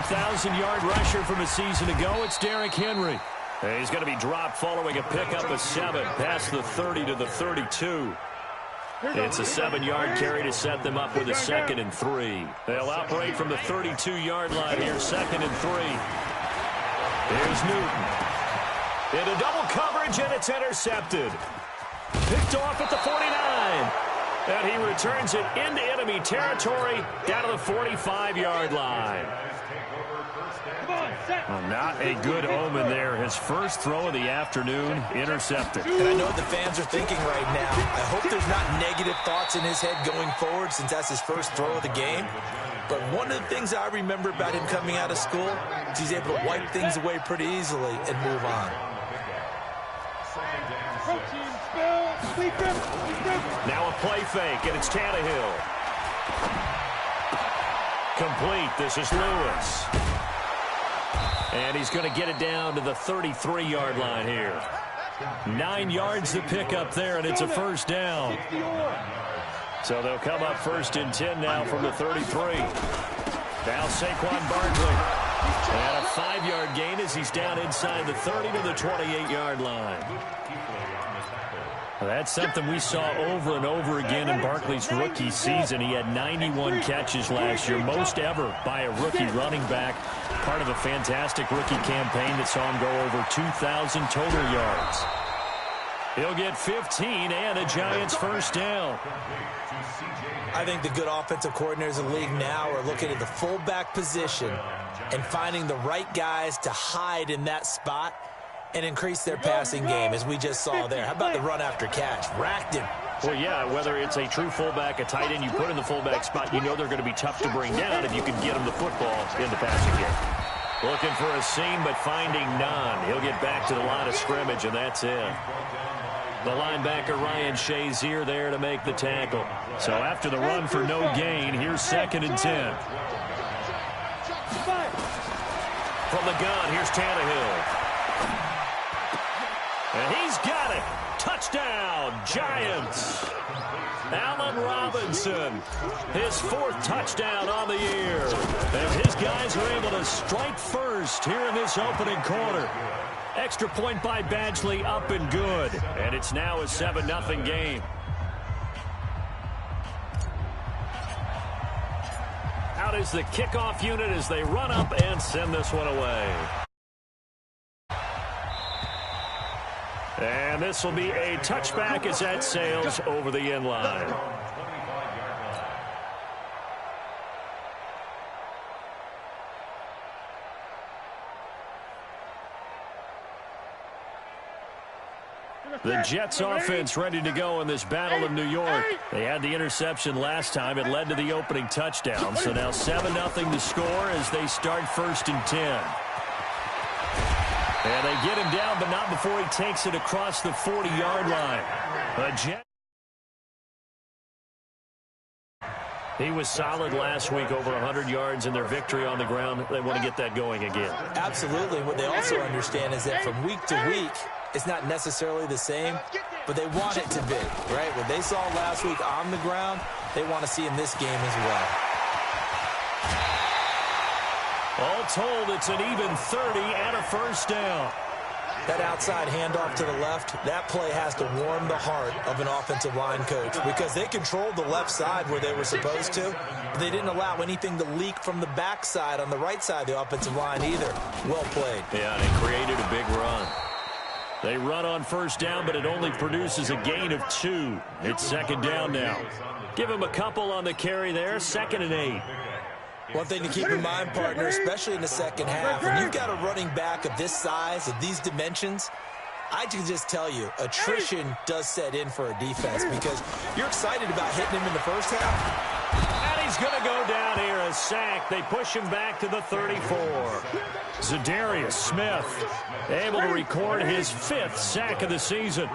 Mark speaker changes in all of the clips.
Speaker 1: 1,000-yard rusher from a season ago. It's Derrick Henry. He's going to be dropped following a pickup of 7 past the 30 to the 32. It's a 7-yard carry to set them up with a 2nd and 3. They'll operate from the 32-yard line here, 2nd and 3. Here's Newton. Into double coverage, and it's intercepted. Picked off at the 49. And he returns it into enemy territory down to the 45-yard line. Well, not a good omen there. His first throw of the afternoon intercepted.
Speaker 2: And I know what the fans are thinking right now. I hope there's not negative thoughts in his head going forward since that's his first throw of the game. But one of the things I remember about him coming out of school is he's able to wipe things away pretty easily and move on.
Speaker 1: Now a play fake, and it's Tannehill. Complete. This is Lewis. And he's going to get it down to the 33-yard line here. 9 yards to pick up there, and it's a first down. So they'll come up 1st and 10 now from the 33. Now Saquon Barkley. And a 5-yard gain as he's down inside the 30 to the 28-yard line. That's something we saw over and over again in Barkley's rookie season. He had 91 catches last year, most ever by a rookie running back. Part of a fantastic rookie campaign that saw him go over 2,000 total yards. He'll get 15 and a Giants first down.
Speaker 2: I think the good offensive coordinators in the league now are looking at the fullback position and finding the right guys to hide in that spot and increase their passing game, as we just saw there. How about the run after catch? Racked him.
Speaker 1: Well, yeah, whether it's a true fullback, a tight end you put in the fullback spot, you know they're going to be tough to bring down if you can get them the football in the passing game. Looking for a seam, but finding none. He'll get back to the line of scrimmage, and that's it. The linebacker Ryan Shazier there to make the tackle. So after the run for no gain, here's 2nd and 10. From the gun, here's Tannehill. And he's got it. Touchdown, Giants. Allen Robinson, his 4th touchdown on the year. And his guys are able to strike first here in this opening quarter. Extra point by Badgley, up and good. And it's now a 7-0 game. Out is the kickoff unit as they run up and send this one away. And this will be a touchback as that sails over the end line. The Jets offense ready to go in this battle of New York. They had the interception last time. It led to the opening touchdown. So now 7-0 to score as they start 1st and 10. And they get him down, but not before he takes it across the 40-yard line. He was solid last week, over 100 yards in their victory on the ground. They want to get that going again.
Speaker 2: Absolutely. What they also understand is that from week to week, it's not necessarily the same, but they want it to be, right? What they saw last week on the ground, they want to see in this game as well.
Speaker 1: All told, it's an even 30 and a first down.
Speaker 2: That outside handoff to the left, that play has to warm the heart of an offensive line coach because they controlled the left side where they were supposed to, but they didn't allow anything to leak from the backside on the right side of the offensive line either. Well played.
Speaker 1: Yeah, they created a big run. They run on first down, but it only produces a gain of 2. It's 2nd down now. Give him a couple on the carry there, 2nd and 8.
Speaker 2: One thing to keep in mind, partner, especially in the second half, when you've got a running back of this size, of these dimensions, I can just tell you, attrition does set in for a defense because you're excited about hitting him in the first half.
Speaker 1: And he's going to go down here, a sack. They push him back to the 34. Zadarius Smith able to record his 5th sack of the season.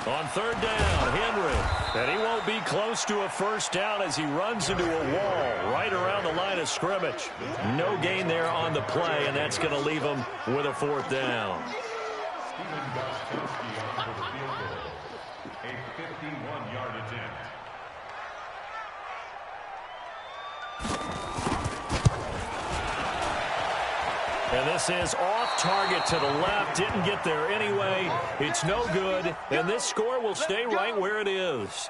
Speaker 1: On 3rd down, Henry. And he won't be close to a first down as he runs into a wall right around the line of scrimmage. No gain there on the play, and that's going to leave him with a 4th down. And this is off target to the left. Didn't get there anyway. It's no good. And this score will stay right where it is.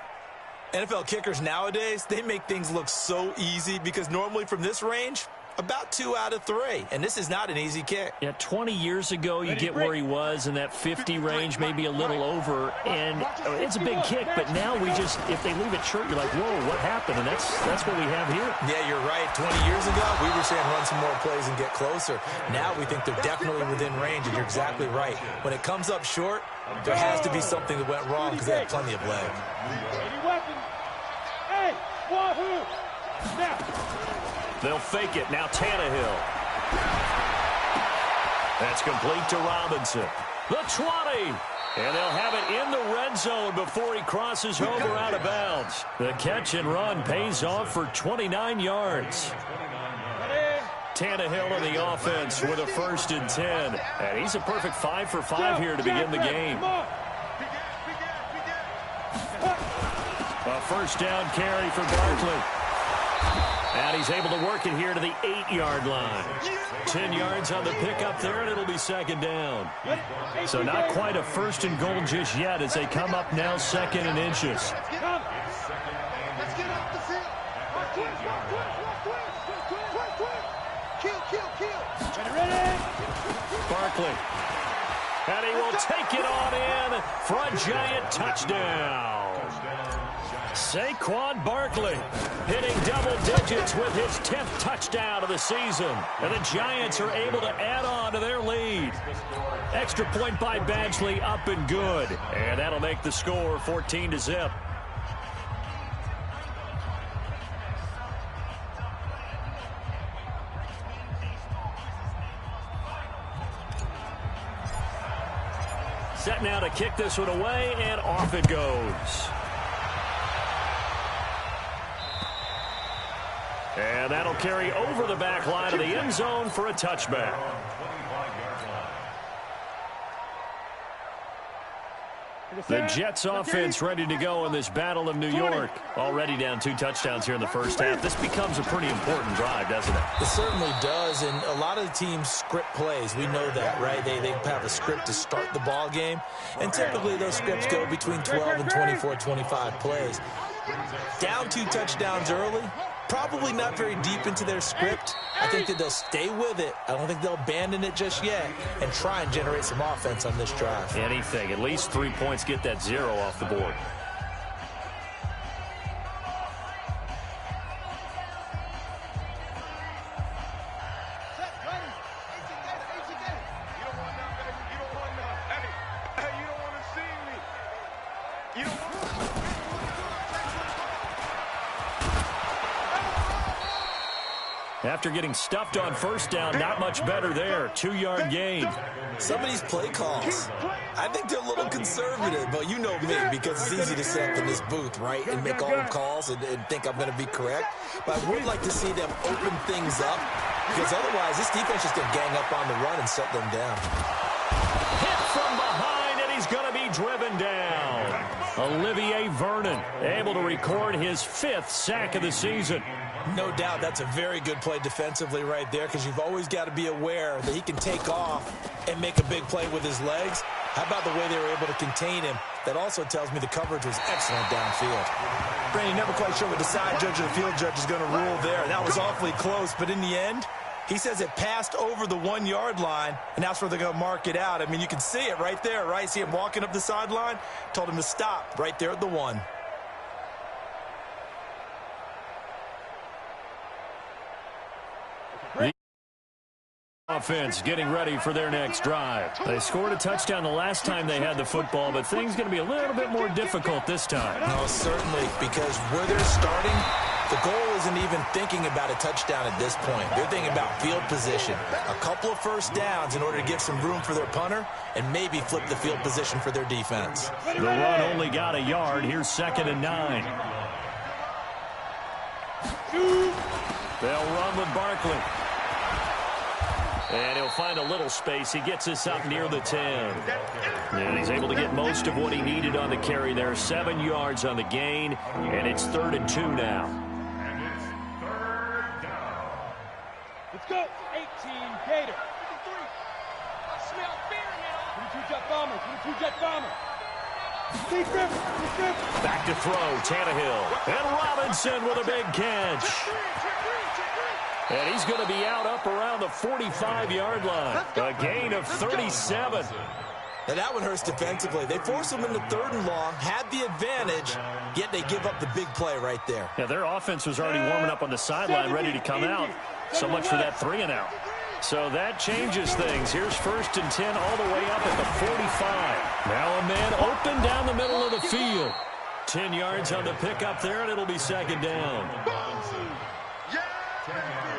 Speaker 2: NFL kickers nowadays, they make things look so easy because normally from this range, about 2 out of 3. And this is not an easy kick.
Speaker 1: Yeah, 20 years ago, you get where he was in that 50 range, maybe a little over. And it's a big kick, but now we just, if they leave it short, you're like, whoa, what happened? And that's what we have here.
Speaker 2: Yeah, you're right. 20 years ago, we were saying run some more plays and get closer. Now we think they're definitely within range, and you're exactly right. When it comes up short, there has to be something that went wrong because they had plenty of leg.
Speaker 1: They'll fake it. Now Tannehill. That's complete to Robinson. The 20. And they'll have it in the red zone before he crosses over out of bounds. The catch and run pays off for 29 yards. Tannehill in the offense with a 1st and 10. And he's a perfect 5 for 5 here to begin the game. A 1st down carry for Barkley. And he's able to work it here to the 8-yard line. 10 yards on the pickup there, and it'll be 2nd down. So not quite a 1st and goal just yet as they come up now 2nd and inches.
Speaker 3: Let's get off the field. Kill. Ready.
Speaker 1: Barkley. And he will take it on in for a giant touchdown. Saquon Barkley hitting double digits with his 10th touchdown of the season. And the Giants are able to add on to their lead. Extra point by Badgley, up and good. And that'll make the score 14-0. Set now to kick this one away, and off it goes. And that'll carry over the back line of the end zone for a touchback. The Jets offense ready to go in this Battle of New York. Already down 2 touchdowns here in the first half. This becomes a pretty important drive, doesn't it?
Speaker 2: It certainly does, and a lot of the teams script plays. We know that, right? They have a script to start the ball game, and typically those scripts go between 12 and 24, 25 plays. Down 2 touchdowns early, probably not very deep into their script. I think that they'll stay with it. I don't think they'll abandon it just yet and try and generate some offense on this drive.
Speaker 1: Anything. At least 3 points, get that 0 off the board. After getting stuffed on 1st down, not much better there. 2-yard gain.
Speaker 2: Some of these play calls, I think they're a little conservative, but you know me, because it's easy to sit up in this booth, right, and make all the calls and think I'm going to be correct. But I would like to see them open things up, because otherwise this defense is going to gang up on the run and shut them down.
Speaker 1: Hit from behind, and he's going to be driven down. Olivier Vernon able to record his 5th sack of the season.
Speaker 2: No doubt that's a very good play defensively right there, because you've always got to be aware that he can take off and make a big play with his legs. How about the way they were able to contain him? That also tells me the coverage was excellent downfield. Brady, never quite sure what the side judge or the field judge is going to rule there. That was awfully close, but in the end, he says it passed over the 1-yard line, and that's where they're going to mark it out. I mean, you can see it right there, right? See him walking up the sideline? Told him to stop right there at the 1.
Speaker 1: Offense getting ready for their next drive. They scored a touchdown the last time they had the football, but things going to be a little bit more difficult this time.
Speaker 2: No, certainly, because where they're starting, the goal isn't even thinking about a touchdown at this point. They're thinking about field position. A couple of 1st downs in order to give some room for their punter and maybe flip the field position for their defense.
Speaker 1: The run only got a yard. Here's 2nd and 9. They'll run with Barkley. And he'll find a little space. He gets us up near the 10. And he's able to get most of what he needed on the carry there. 7 yards on the gain, and it's 3rd and 2 now.
Speaker 3: Let's go. 18 Gator. 53. I smell fear now. 22 Jet Bomber. 22 Jet Bomber.
Speaker 1: Back to throw, Tannehill. And Robinson with a big catch. And he's going to be out up around the 45-yard line. A gain of 37.
Speaker 2: And that one hurts defensively. They forced him into 3rd and long, had the advantage, yet they give up the big play right there.
Speaker 1: Yeah, their offense was already warming up on the sideline, ready to come out. So much for that 3 and out. So that changes things. Here's 1st and 10 all the way up at the 45. Now a man open down the middle of the field. 10 yards on the pickup there, and it'll be 2nd down.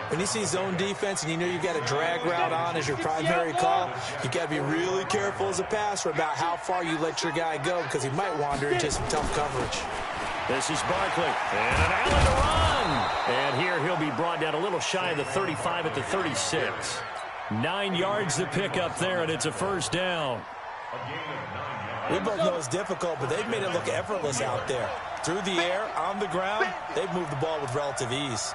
Speaker 2: When you see zone defense and you know you've got a drag route on as your primary call, you got to be really careful as a passer about how far you let your guy go because he might wander into some tough coverage.
Speaker 1: This is Barkley, and an Allen to run. And here he'll be brought down a little shy of the 35 at the 36. 9 yards to pick up there, and it's a 1st down.
Speaker 2: We both know it's difficult, but they've made it look effortless out there. Through the air, on the ground, they've moved the ball with relative ease.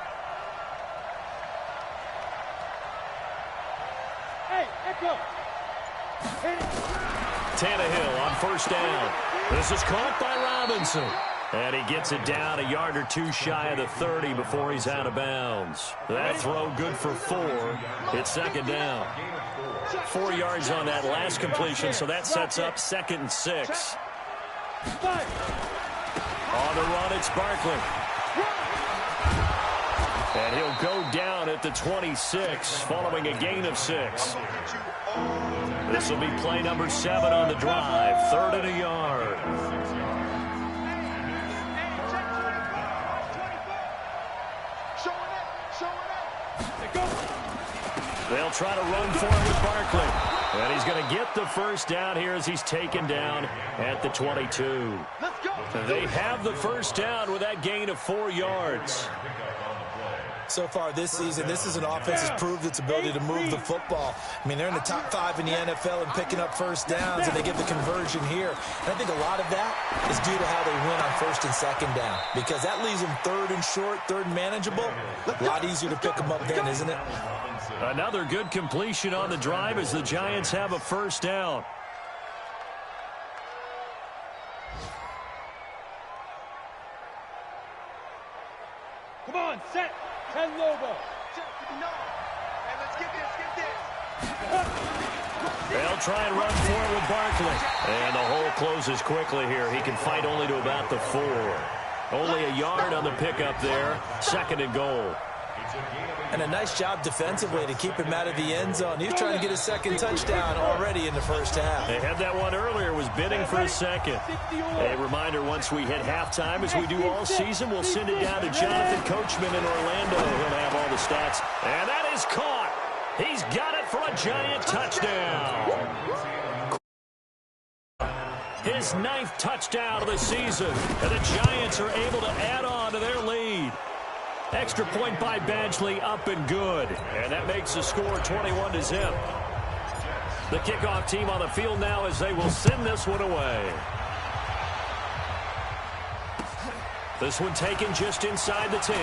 Speaker 1: Tannehill on 1st down. This is caught by Robinson. And he gets it down a yard or 2 shy of the 30 before he's out of bounds. That throw good for 4. It's 2nd down. 4 yards on that last completion, so that sets up 2nd and 6. On the run, it's Barkley. And he'll go down at the 26 following a gain of 6. This will be play number 7 on the drive. 3rd and a yard. They'll try to run for it with Barkley. And he's going to get the 1st down here as he's taken down at the 22. They have the 1st down with that gain of 4 yards.
Speaker 2: So far this season, this is an offense that's proved its ability to move the football. I mean, they're in the top 5 in the NFL in picking up 1st downs, and they get the conversion here. And I think a lot of that is due to how they win on 1st and 2nd down, because that leaves them 3rd and short, 3rd and manageable. A lot easier to pick them up then, isn't it?
Speaker 1: Another good completion on the drive as the Giants have a 1st down.
Speaker 3: Come on, set. 10 Lobo.
Speaker 4: And let's get this.
Speaker 1: They'll try and run for it with Barkley. And the hole closes quickly here. He can fight only to about the 4. Only a yard on the pickup there. 2nd and goal.
Speaker 2: And a nice job defensively to keep him out of the end zone. He was trying to get his 2nd touchdown already in the 1st half.
Speaker 1: They had that one earlier, was bidding for a 2nd. A reminder, once we hit halftime, as we do all season, we'll send it down to Jonathan Coachman in Orlando. He'll have all the stats. And that is caught. He's got it for a Giant touchdown. His 9th touchdown of the season. And the Giants are able to add on to their lead. Extra point by Badgley, up and good. And that makes the score 21-0. The kickoff team on the field now as they will send this one away. This one taken just inside the 10.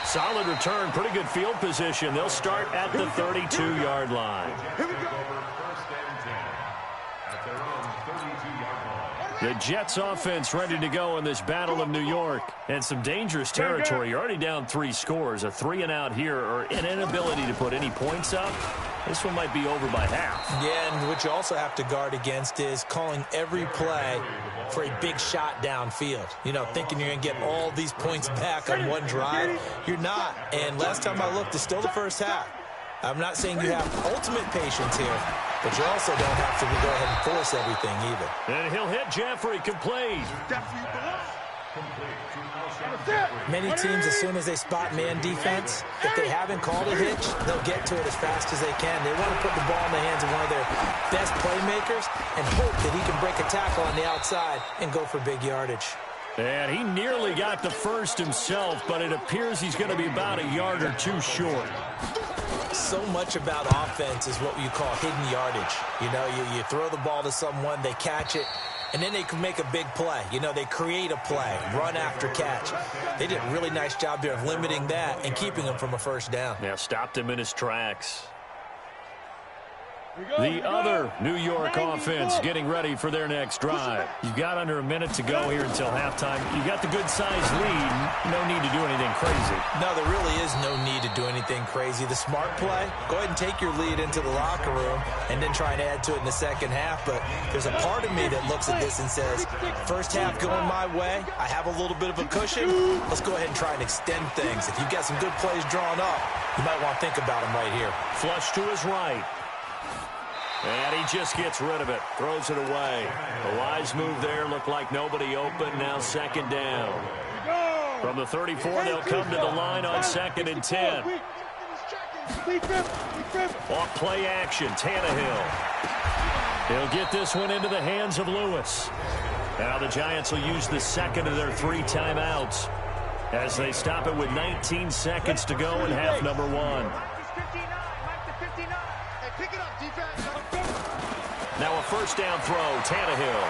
Speaker 1: Solid return, pretty good field position. They'll start at the 32-yard line. The Jets offense ready to go in this Battle of New York. And some dangerous territory. You're already down 3 scores. A 3 and out here, or an inability to put any points up. This one might be over by half.
Speaker 2: Yeah, and what you also have to guard against is calling every play for a big shot downfield. You know, thinking you're going to get all these points back on one drive. You're not. And last time I looked, it's still the 1st half. I'm not saying you have ultimate patience here, but you also don't have to go ahead and force everything either.
Speaker 1: And he'll hit Jeffrey, complete.
Speaker 2: Many teams, as soon as they spot man defense, if they haven't called a hitch, they'll get to it as fast as they can. They want to put the ball in the hands of one of their best playmakers and hope that he can break a tackle on the outside and go for big yardage.
Speaker 1: And he nearly got the 1st himself, but it appears he's going to be about a yard or 2 short.
Speaker 2: So much about offense is what you call hidden yardage. You know, you throw the ball to someone, they catch it, and then they can make a big play. You know, they create a play, run after catch. They did a really nice job there of limiting that and keeping him from a first down.
Speaker 1: Yeah, stopped him in his tracks. The other New York offense getting ready for their next drive. You've got under a minute to go here until halftime. You've got the good-sized lead. No need to do anything crazy.
Speaker 2: No, there really is no need to do anything crazy. The smart play, go ahead and take your lead into the locker room and then try and add to it in the second half. But there's a part of me that looks at this and says, first half going my way, I have a little bit of a cushion. Let's go ahead and try and extend things. If you've got some good plays drawn up, you might want to think about them right here.
Speaker 1: Flush to his right. And he just gets rid of it. Throws it away. A wise move there. Looked like nobody open. Now second down. From the 34, they'll come to the line on 2nd and 10. Off play action. Tannehill. He'll get this one into the hands of Lewis. Now the Giants will use the second of their 3 timeouts as they stop it with 19 seconds to go in half number 1. Now a first down throw, Tannehill.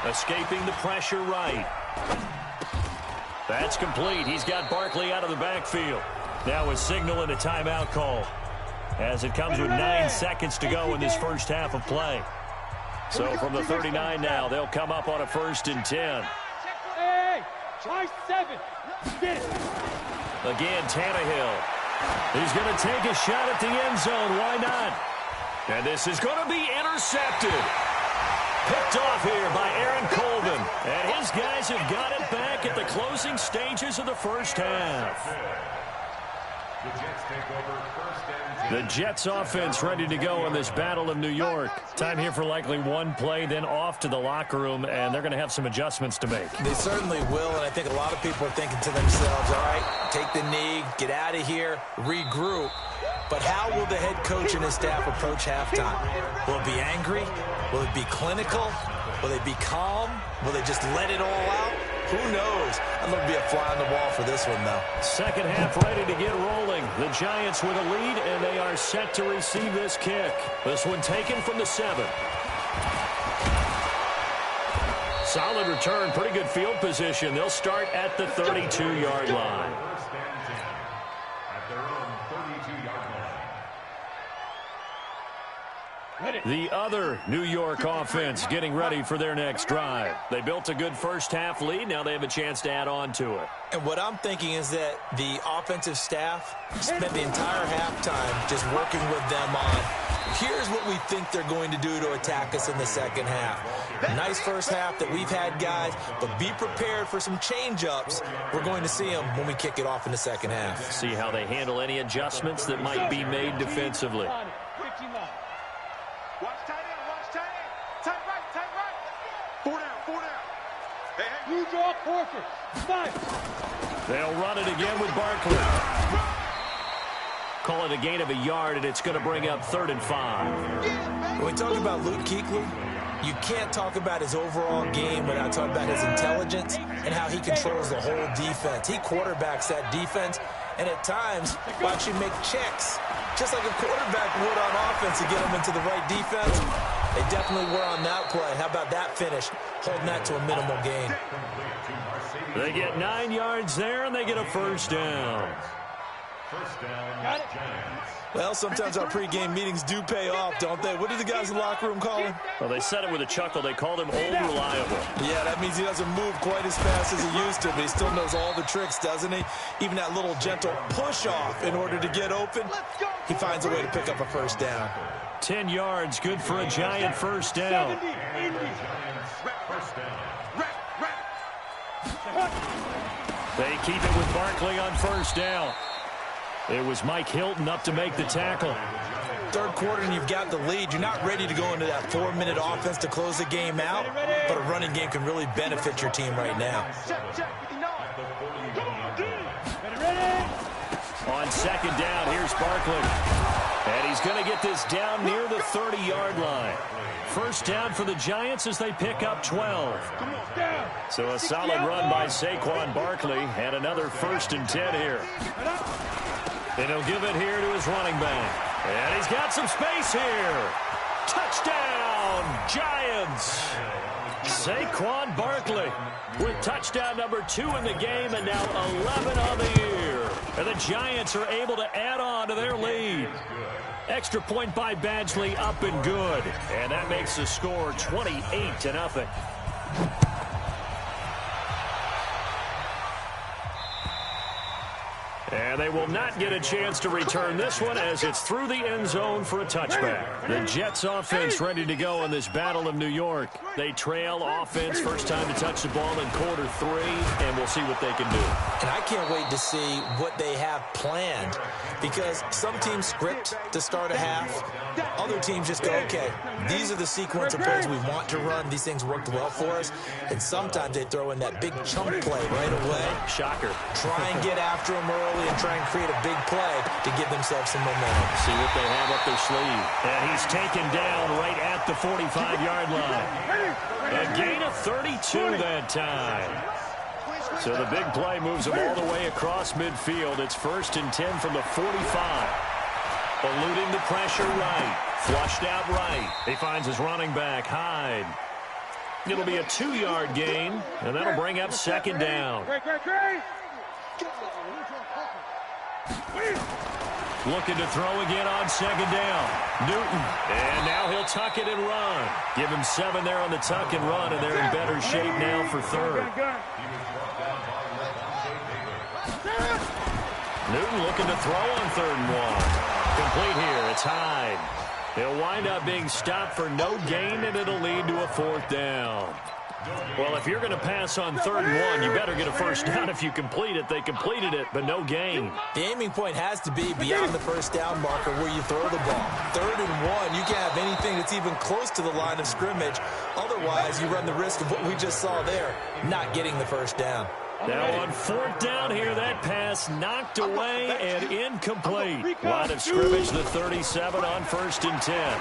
Speaker 1: Escaping the pressure right. That's complete. He's got Barkley out of the backfield. Now a signal and a timeout call as it comes with 9 seconds to go in this first half of play. So from the 39 now, they'll come up on a 1st and 10.
Speaker 3: Hey, try 7. Get it.
Speaker 1: Again, Tannehill. He's going to take a shot at the end zone. Why not? And this is going to be intercepted. Picked off here by Aaron Colvin. And his guys have got it back at the closing stages of the first half. The Jets offense ready to go in this Battle of New York. Time here for likely one play, then off to the locker room, and they're going to have some adjustments to make.
Speaker 2: They certainly will, and I think a lot of people are thinking to themselves, all right, take the knee, get out of here, regroup. But how will the head coach and his staff approach halftime? Will it be angry? Will it be clinical? Will they be calm? Will they just let it all out? Who knows? I'd love to be a fly on the wall for this one, though.
Speaker 1: Second half ready to get rolling. The Giants with a lead, and they are set to receive this kick. This one taken from the 7. Solid return, pretty good field position. They'll start at the 32-yard line. The other New York offense getting ready for their next drive. They built a good first half lead. Now they have a chance to add on to it.
Speaker 2: And what I'm thinking is that the offensive staff spent the entire halftime just working with them on, here's what we think they're going to do to attack us in the second half. Nice first half that we've had, guys, but be prepared for some change-ups. We're going to see them when we kick it off in the second half.
Speaker 1: See how they handle any adjustments that might be made defensively.
Speaker 4: Watch tight end, watch tight end. Tight right, tight right. 4 down, 4 down. Hey, hey.
Speaker 3: You draw Horford. 5.
Speaker 1: They'll run it again with Barkley. Call it a gain of a yard, and it's going to bring up 3rd and 5.
Speaker 2: When we talk about Luke Kuechly, you can't talk about his overall game without talking about his intelligence and how he controls the whole defense. He quarterbacks that defense, and at times will actually make checks, just like a quarterback would on offense to get them into the right defense. They definitely were on that play. How about that finish, holding that to a minimal gain?
Speaker 1: They get 9 yards there, and they get a first down.
Speaker 4: First down, Giants.
Speaker 2: Well, sometimes our pregame meetings do pay off, don't they? What do the guys in the locker room call him?
Speaker 1: Well, they said it with a chuckle. They called him Old Reliable.
Speaker 2: Yeah, that means he doesn't move quite as fast as he used to, but he still knows all the tricks, doesn't he? Even that little gentle push-off in order to get open, he finds a way to pick up a first down.
Speaker 1: 10 yards, good for a Giant first down.
Speaker 4: First down.
Speaker 1: They keep it with Barkley on first down. It was Mike Hilton up to make the tackle.
Speaker 2: Third quarter and you've got the lead. You're not ready to go into that 4-minute offense to close the game out, but a running game can really benefit your team right now.
Speaker 1: On second down, here's Barkley. And he's going to get this down near the 30-yard line. First down for the Giants as they pick up 12. So a solid run by Saquon Barkley and another 1st and 10 here. And he'll give it here to his running back. And he's got some space here. Touchdown, touchdown, Giants. Saquon Barkley with touchdown number 2 in the game and now 11 on the year. And the Giants are able to add on to their lead. Extra point by Badgley, up and good. And that makes the score 28-0. And they will not get a chance to return this one as it's through the end zone for a touchback. The Jets offense ready to go in this Battle of New York. They trail offense, first time to touch the ball in Q3, and we'll see what they can do.
Speaker 2: And I can't wait to see what they have planned, because some teams script to start a half. Other teams just go, okay, these are the sequence of plays we want to run. These things worked well for us. And sometimes they throw in that big chunk play right away.
Speaker 1: Shocker.
Speaker 2: Try and get after them early and try and create a big play to give themselves some momentum.
Speaker 1: See what they have up their sleeve. And he's taken down right at the 45-yard line. A gain of 32 that time. So the big play moves him all the way across midfield. It's 1st and 10 from the 45. Eluding the pressure right. Flushed out right. He finds his running back, Hyde. It'll be a 2-yard gain, and that'll bring up 2nd down. Looking to throw again on 2nd down. Newton. And now he'll tuck it and run. Give him 7 there on the tuck and run, and they're in better shape now for 3rd. Newton looking to throw on 3rd and 1. Complete here. It's Hyde. He'll wind up being stopped for no gain, and it'll lead to a 4th down. Well, if you're going to pass on 3rd and 1, you better get a 1st down if you complete it. They completed it, but no gain.
Speaker 2: The aiming point has to be beyond the 1st down marker where you throw the ball. 3rd and 1, you can't have anything that's even close to the line of scrimmage. Otherwise, you run the risk of what we just saw there, not getting the 1st down.
Speaker 1: Now on 4th down here, that pass knocked away and incomplete. Line of scrimmage, the 37 on 1st and 10.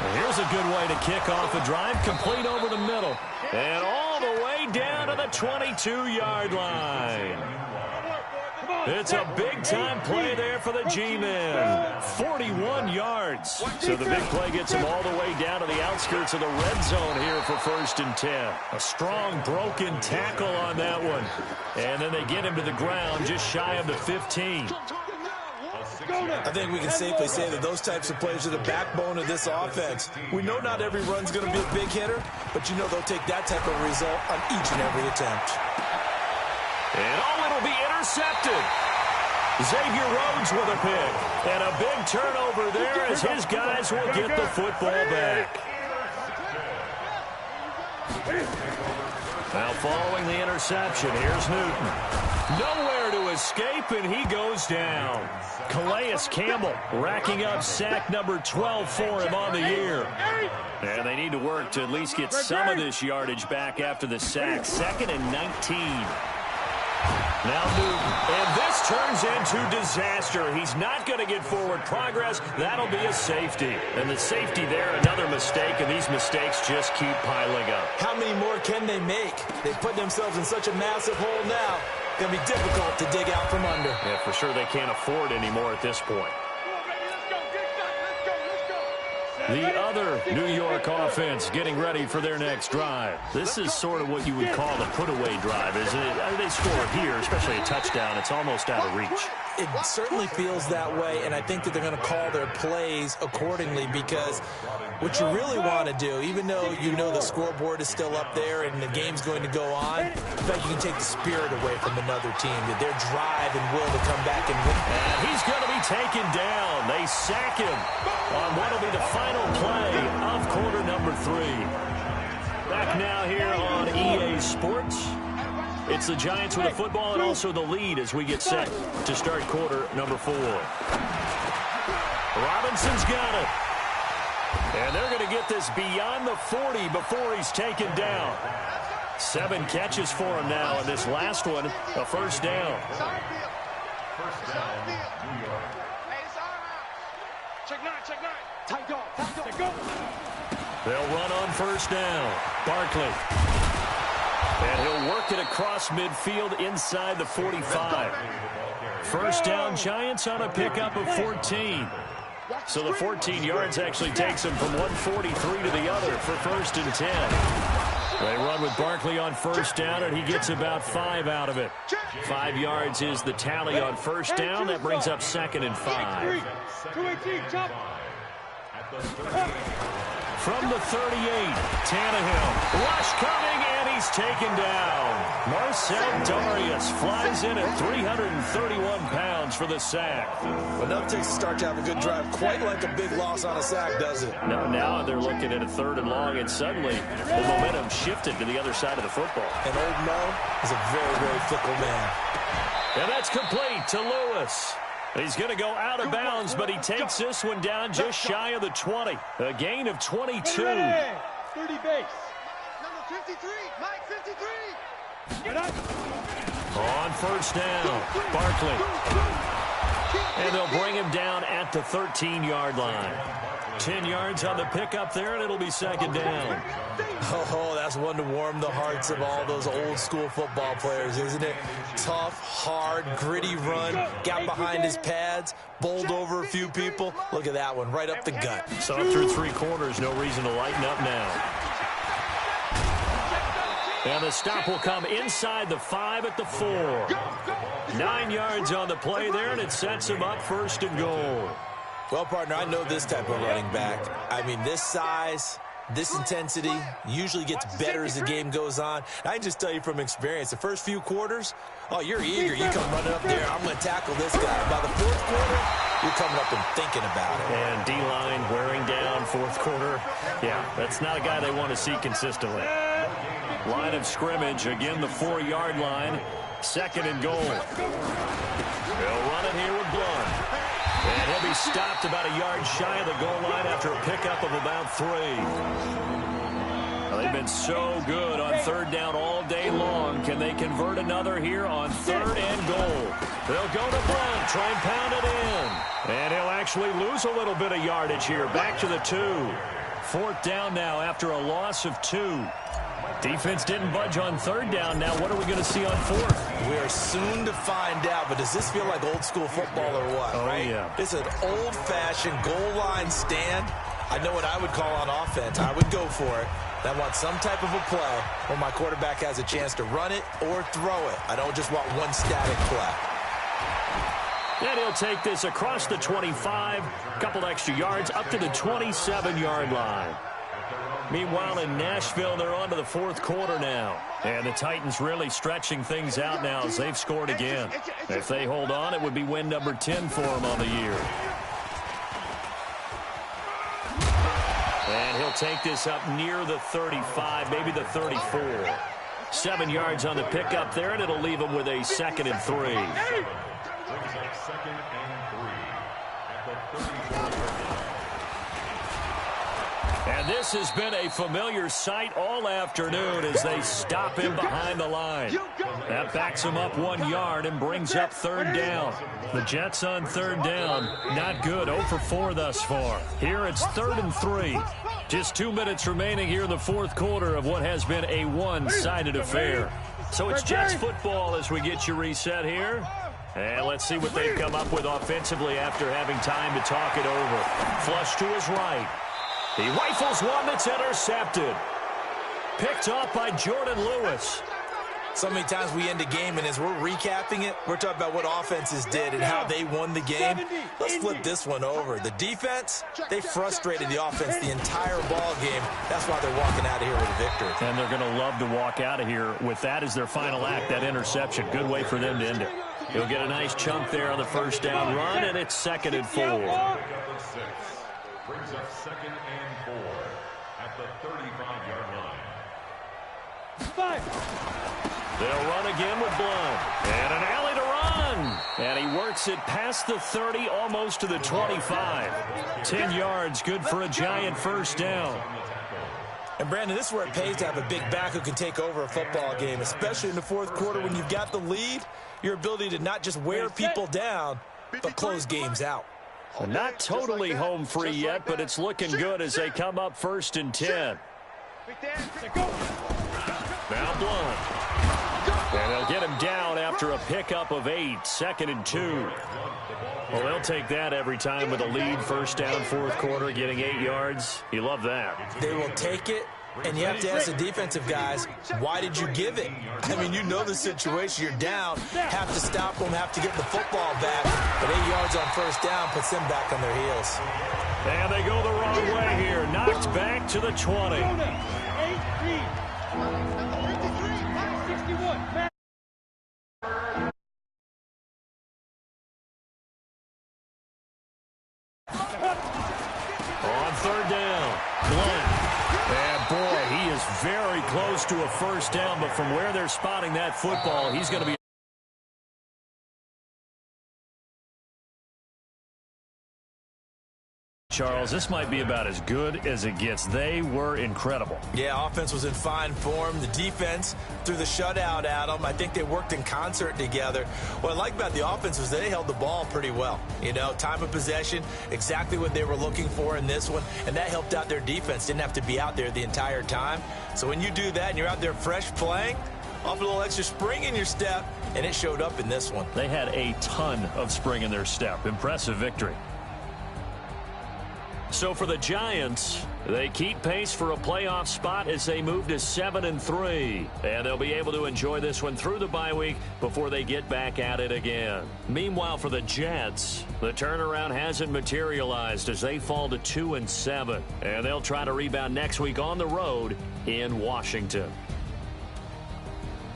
Speaker 1: Well, here's a good way to kick off a drive, complete over the middle. And all the way down to the 22-yard line. It's a big-time play there for the G-men. 41 yards. So the big play gets him all the way down to the outskirts of the red zone here for 1st and 10. A strong broken tackle on that one. And then they get him to the ground just shy of the 15.
Speaker 2: I think we can safely say that those types of plays are the backbone of this offense. We know not every run's going to be a big hitter, but you know they'll take that type of result on each and every attempt.
Speaker 1: And it'll be intercepted. Xavier Rhodes with a pick. And a big turnover there as his guys will get the football back. Now following the interception, here's Newton. Nowhere to escape, and he goes down. Calais Campbell racking up sack number 12 for him on the year. And they need to work to at least get some of this yardage back after the sack. 2nd and 19. Now Newton, and this turns into disaster. He's not going to get forward progress. That'll be a safety. And the safety there, another mistake, and these mistakes just keep piling up.
Speaker 2: How many more can they make? They've put themselves in such a massive hole now. Going to be difficult to dig out from under.
Speaker 1: Yeah, for sure they can't afford anymore at this point. The other New York offense getting ready for their next drive. This is sort of what you would call the put-away drive, isn't it? They score here, especially a touchdown. It's almost out of reach.
Speaker 2: It certainly feels that way, and I think that they're going to call their plays accordingly, because what you really want to do, even though you know the scoreboard is still up there and the game's going to go on, in fact, you can take the spirit away from another team, that their drive and will to come back and win.
Speaker 1: And he's going to be taken down. They sack him on what will be the final play of quarter number 3. Back now here on EA Sports. It's the Giants with the football and also the lead as we get set to start quarter number 4. Robinson's got it. And they're going to get this beyond the 40 before he's taken down. 7 catches for him now, and this last one, a 1st down. They'll run on 1st down. Barkley. And he'll work it across midfield inside the 45. 1st down, Giants on a pickup of 14. So the 14 yards actually takes him from 143 to the other for 1st and 10. They run with Barkley on 1st down, and he gets about 5 out of it. 5 yards is the tally on 1st down. That brings up 2nd and 5.
Speaker 3: 218, jump.
Speaker 1: From the 38, Tannehill. Rush coming, and he's taken down. Marcel Darius flies in at 331 pounds for the sack.
Speaker 2: Well, nothing takes a start to have a good drive. Quite like a big loss on a sack, does it?
Speaker 1: No, now they're looking at a 3rd and long, and suddenly the momentum shifted to the other side of the football.
Speaker 2: And old Mo is a very, very fickle man.
Speaker 1: And that's complete to Lewis. He's going to go out of bounds, but he takes this one down just shy of the 20. A gain of 22.
Speaker 3: 30 base.
Speaker 4: Number 53, Mike 53.
Speaker 1: On 1st down, Barkley. And they'll bring him down at the 13-yard line. 10 yards on the pickup there, and it'll be 2nd down.
Speaker 2: Oh, that's one to warm the hearts of all those old-school football players, isn't it? Tough, hard, gritty run, got behind his pads, bowled over a few people. Look at that one, right up the gut.
Speaker 1: So up through 3 quarters, no reason to lighten up now. And the stop will come inside the 5 at the 4. 9 yards on the play there, and it sets him up 1st and goal.
Speaker 2: Well, partner, I know this type of running back. I mean, this size, this intensity usually gets better as the game goes on. I can just tell you from experience, the first few quarters, oh, you're eager. You come running up there, I'm going to tackle this guy. By the 4th quarter, you're coming up and thinking about it.
Speaker 1: And D-line wearing down 4th quarter. Yeah, that's not a guy they want to see consistently. Line of scrimmage, again the 4-yard line. 2nd and goal. They'll run it here with Blunt. And he'll be stopped about a yard shy of the goal line after a pickup of about 3. Well, they've been so good on 3rd down all day long. Can they convert another here on 3rd and goal? They'll go to Blunt, try and pound it in. And he'll actually lose a little bit of yardage here. Back to the 2. 4th down now after a loss of 2. Defense didn't budge on 3rd down. Now what are we going to see on 4th?
Speaker 2: We are soon to find out, but does this feel like old school football or what?
Speaker 1: Oh,
Speaker 2: right?
Speaker 1: Yeah.
Speaker 2: It's an old-fashioned goal line stand. I know what I would call on offense. I would go for it. I want some type of a play where my quarterback has a chance to run it or throw it. I don't just want one static play.
Speaker 1: And he'll take this across the 25, a couple extra yards, up to the 27-yard line. Meanwhile, in Nashville, they're on to the 4th quarter now. And the Titans really stretching things out now as they've scored again. If they hold on, it would be win number 10 for them on the year. And he'll take this up near the 35, maybe the 34. 7 yards on the pickup there, and it'll leave them with a 2nd and 3.
Speaker 5: Brings up 2nd and 3 at the 34.
Speaker 1: And this has been a familiar sight all afternoon as they stop him behind the line. That backs him up 1 yard and brings up 3rd down. The Jets on 3rd down, not good, 0 for 4 thus far. Here it's 3rd and 3. Just 2 minutes remaining here in the 4th quarter of what has been a one-sided affair. So it's Jets football as we get you reset here. And let's see what they've come up with offensively after having time to talk it over. Flush to his right. He rifles one that's intercepted. Picked off by Jordan Lewis.
Speaker 2: So many times we end a game, and as we're recapping it, we're talking about what offenses did and how they won the game. Let's flip this one over. The defense, they frustrated the offense the entire ball game. That's why they're walking out of here with a victory.
Speaker 1: And they're going to love to walk out of here with that as their final act, that interception. Good way for them to end it. He'll get a nice chunk there on the 1st down run, and it's 2nd and 4.
Speaker 5: Brings up 2nd and 4 at the 35-yard line.
Speaker 3: 5.
Speaker 1: They'll run again with Blunt. And an alley to run. And he works it past the 30, almost to the 25. 10 yards, good for a giant 1st down.
Speaker 2: And, Brandon, this is where it pays to have a big back who can take over a football game, especially in the 4th quarter when you've got the lead. Your ability to not just wear people down, but close games out.
Speaker 1: Well, not totally home free yet, but it's looking good as they come up 1st and 10. Now Blunt. And they'll get him down after after a pickup of 8, 2nd and 2. Well, they'll take that every time with a lead, first down, fourth quarter, getting 8 yards. You love that.
Speaker 2: They will take it, and you have to ask the defensive guys, why did you give it? I mean, you know the situation. You're down, have to stop them, have to get the football back. But 8 yards on first down puts them back on their heels.
Speaker 1: And they go the wrong way here. Knocked back to the 20.
Speaker 3: 61.
Speaker 1: On third down, Glenn. And boy, he is very close to a first down, but from where they're spotting that football, he's going to be... Charles, this might be about as good as it gets. They were incredible.
Speaker 2: Yeah, offense was in fine form. The defense threw the shutout at them. I think they worked in concert together. What I like about the offense was they held the ball pretty well. You know, time of possession, exactly what they were looking for in this one, and that helped out their defense. Didn't have to be out there the entire time. So when you do that and you're out there fresh playing, off a little extra spring in your step, and it showed up in this one.
Speaker 1: They had a ton of spring in their step. Impressive victory. So for the Giants, they keep pace for a playoff spot as they move to 7-3. And they'll be able to enjoy this one through the bye week before they get back at it again. Meanwhile, for the Jets, the turnaround hasn't materialized as they fall to 2-7. And they'll try to rebound next week on the road in Washington.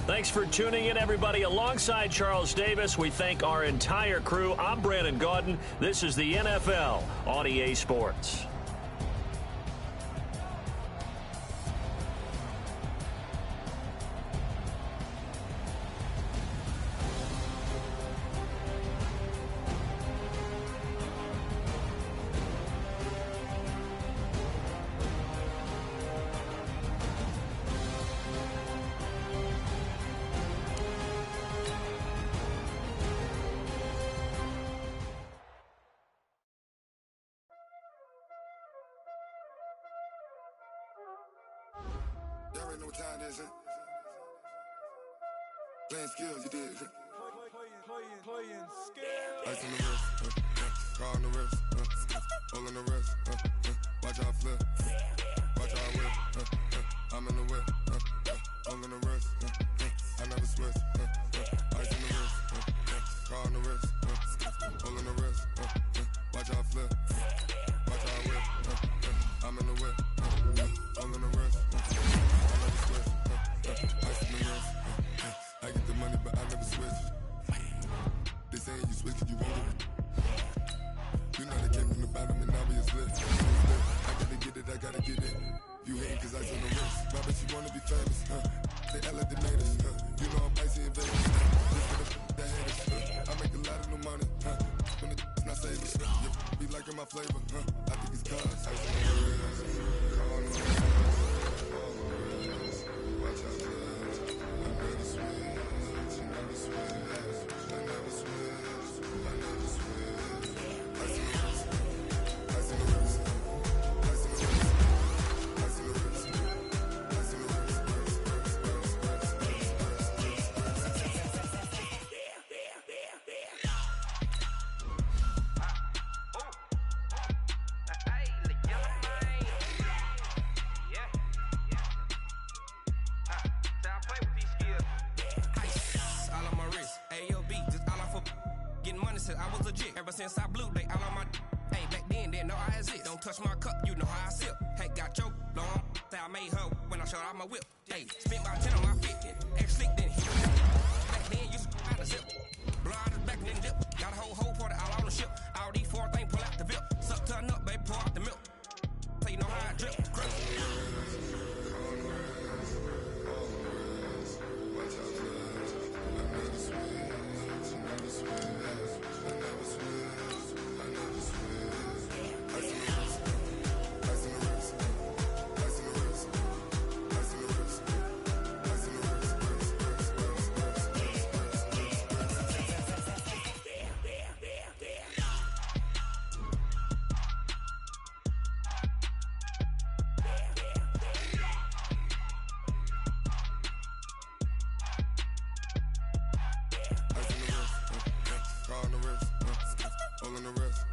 Speaker 1: Thanks for tuning in, everybody. Alongside Charles Davis, we thank our entire crew. I'm Brandon Gaudin. This is the NFL on EA Sports.
Speaker 6: Y'all already know what time it is, huh? Playing skills, you did. Playing skills. Ice on the wrist, car on the wrist, hole in the wrist, watch out flip, watch out whip, I'm in the whip, hole in the wrist, I never switch, ice on the wrist, car on the wrist, hole in the wrist, watch out flip, watch out whip, I'm in the whip, hole in the wrist, I get the money, but I never switch. They saying you switch, you won't do it. You know they came from the bottom and now we is lit. I gotta get it, I gotta get it. You hating cause I on the wrist. Why bet you wanna be famous, They act like they made us, You know I'm icy in Vegas, Just for the haters, I make a lot of new money, When it's not savings, be liking my flavor, I think it's cause ice on the wrist, on the wrist, watch out, I never switch, I never switch, I never switch, I never switch. Ice in the wrist, ice in the wrist, ice in the wrist, ice in the wrist, ice in the wrist,
Speaker 7: I was legit. Ever since I blew, they all on my hey, back then, didn't know I exist. Don't touch my cup, you know how I sip. Hey, got your long, say I made her when I showed out my whip. Hey, spent about 10 on my fit, ex-slick then hit. Back then, you out the zip. Blow out his back and then dip. Got a whole party all on the ship. All these 4 things pull out the VIP. Suck, turn up, baby, pour out the milk. So you know how I drip. Grip.
Speaker 6: all in the rest.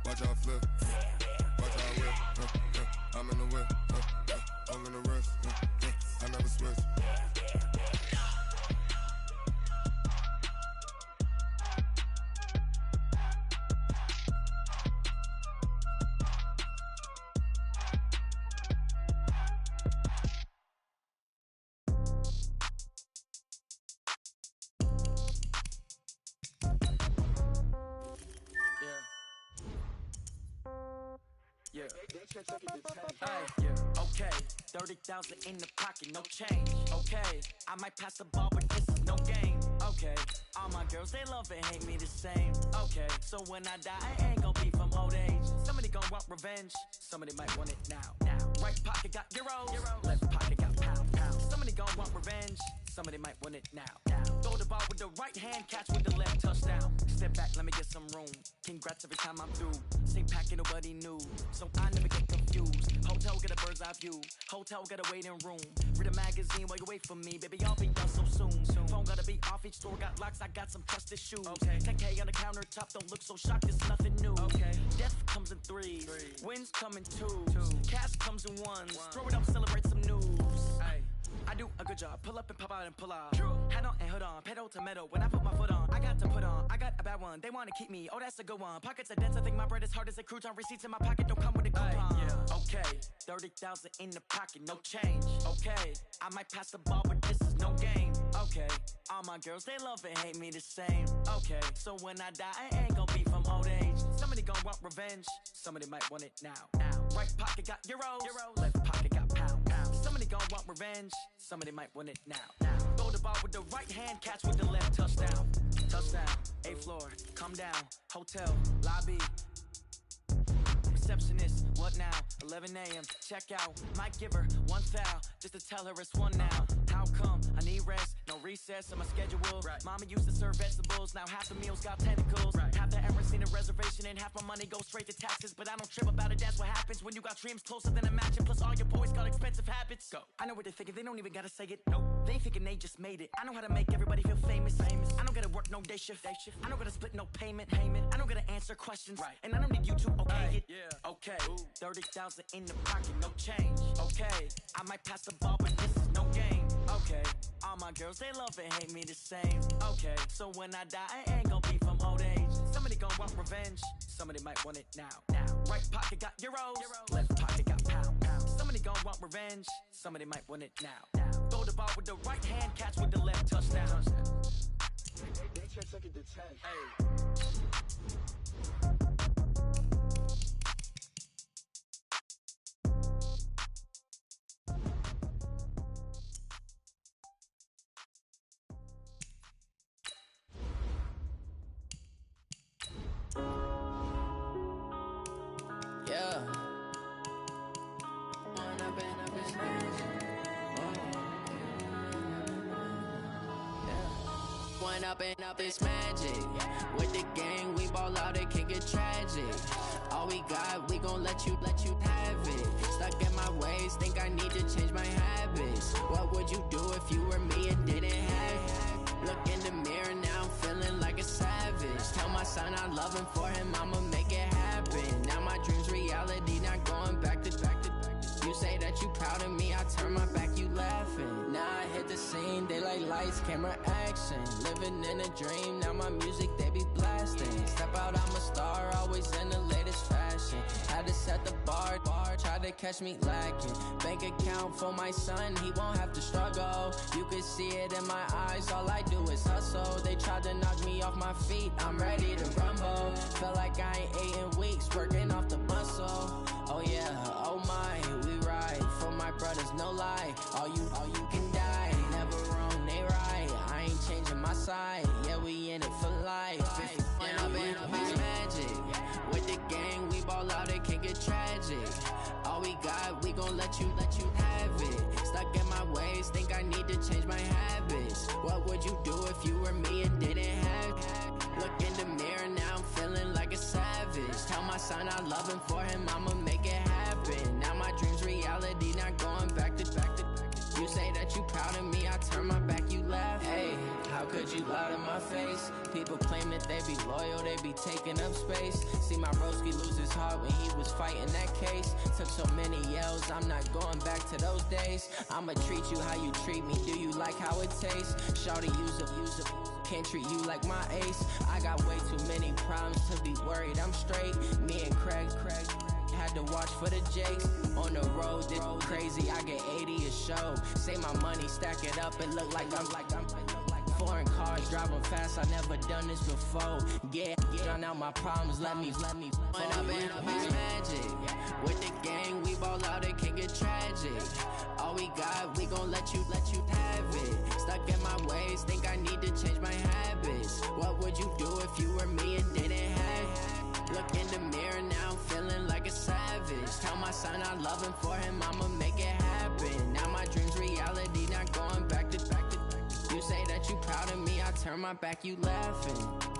Speaker 6: Watch how I flip. Watch how I whip. I'm in the whip. All in the rest. I never switch.
Speaker 8: Yeah. Hey, yeah. Okay, 30,000 in the pocket, no change. Okay, I might pass the ball, but this is no game. Okay, all my girls, they love and hate me the same. Okay, so when I die, I ain't gon' be from old age. Somebody gon' want revenge, somebody might want it now. Right pocket got euros, left pocket got pound. Somebody gon' want revenge, somebody might want it now. Throw the ball with the right hand, catch with the left, touchdown. Step back, let me get some room. Congrats every time I'm through. Same packet, nobody knew, so I never get confused. Hotel get a bird's eye view. Hotel got a waiting room. Read a magazine while you wait for me, baby. I'll be done so soon. Phone gotta be off. Each store got locks. I got some trusted shoes. Okay. 10K on the countertop. Don't look so shocked. It's nothing new. Okay. Death comes in threes. Wins come in twos. Cash comes in ones. Throw it up, celebrate some news. Hey. I do a good job. Pull up and pop out and pull out. True. Hat on and hood on. Pedal to metal. When I put my foot on, I got to put on. I got a bad one. They wanna keep me. Oh, that's a good one. Pockets are dense. I think my bread is hard as a crouton. Receipts in my pocket don't come with a coupon. Yeah. Okay. 30,000 in the pocket. No change. Okay. I might pass the ball, but this is no game. Okay. All my girls, they love and hate me the same. Okay. So when I die, I ain't gon' be from old age. Somebody gon' want revenge. Somebody might want it now. Right pocket got euros. Left pocket got pound. Somebody gon' want revenge. Somebody might want it now. Throw the ball with the right hand, catch with the left, touchdown. Touchdown, 8th floor, come down, hotel, lobby. Receptionist, what now? 11 a.m. check out. Might give her one foul just to tell her it's one now. How come? I need rest, no recess on my schedule. Right. Mama used to serve vegetables, now half the meals got tentacles. Right. Half the Emirates need a reservation and half my money goes straight to taxes. But I don't trip about it, that's what happens when you got dreams closer than a match. Plus all your boys got expensive habits. Go. I know what they're thinking, they don't even gotta say it. Nope. They thinking they just made it. I know how to make everybody feel famous. I don't gotta work no day shift. I don't gotta split no payment. I don't gotta answer questions. Right. And I don't need you to okay it. Yeah. Okay, 30,000 in the pocket, no change. Okay, I might pass the ball, but this is no game. Okay, all my girls, they love and hate me the same. Okay, so when I die, I ain't gon' be from old age. Somebody gon' want revenge, somebody might want it now. Right pocket got euros, left pocket got pound. Somebody gon' want revenge, somebody might want it now. Throw the ball with the right hand, catch with the left, touchdown.
Speaker 3: They check it to 10.
Speaker 8: Hey.
Speaker 9: Up it's magic. With the gang, we ball out, it can get tragic. All we got, we gon' let you have it. Stuck in my ways, think I need to change my habits. What would you do if you were me and didn't have it? Look in the mirror, now I'm feeling like a savage. Tell my son I love him, for him I'ma make it happen. Now my dream's reality, not going back to. You say that you proud of me, I turn my back, you laughing. Now I hit the scene, they like lights, camera, action. Living in a dream, now my music, they be blasting. Step out, I'm a star, always in the latest fashion. Had to set the bar, try to catch me lacking. Bank account for my son, he won't have to struggle. You can see it in my eyes, all I do is hustle. They tried to knock me off my feet, I'm ready to rumble. Feel like I ain't ate in weeks, working off the muscle. Oh yeah, oh my, we ride for my brothers, no lie. All you can die, never wrong, they right. I ain't changing my side, yeah, we in it for life. When I've been up is magic. With the gang, we ball out, it can get tragic. All we got, we gon' let you have it. Stuck in my ways, think I need to change my habits. What would you do if you were me and didn't have it? Look in the mirror, now I'm feeling like a savage. Tell my son I love him, for him I'ma make it happen. Now my dream's reality, not going back to. You say that you proud of me, I turn my back, you laugh. Hey, how could could you lie to my face? People claim that they be loyal, they be taking up space. See my broski lose his heart when he was fighting that case. Took so many yells, I'm not going back to those days. I'ma treat you how you treat me, do you like how it tastes? Shawty, use up, can't treat you like my ace. I got way too many problems to be worried, I'm straight. Me and Craig had to watch for the Jakes. On the road, this crazy, I get 80 a show. Say my money, stack it up, it look like I'm foreign cars, driving fast, I never done this before. Yeah, drown out my problems, let me When I been up is magic. With the gang, we ball out, it can get tragic. All we got, we gon' let you have it. Stuck in my ways, think I need to change my habits. What would you do if you were me and didn't have it? Look in the mirror now, I'm feeling like a savage. Tell my son I love him, for him I'ma make it happen. Now my dream's reality, not going back to. You say that you proud of me, I turn my back, you laughing.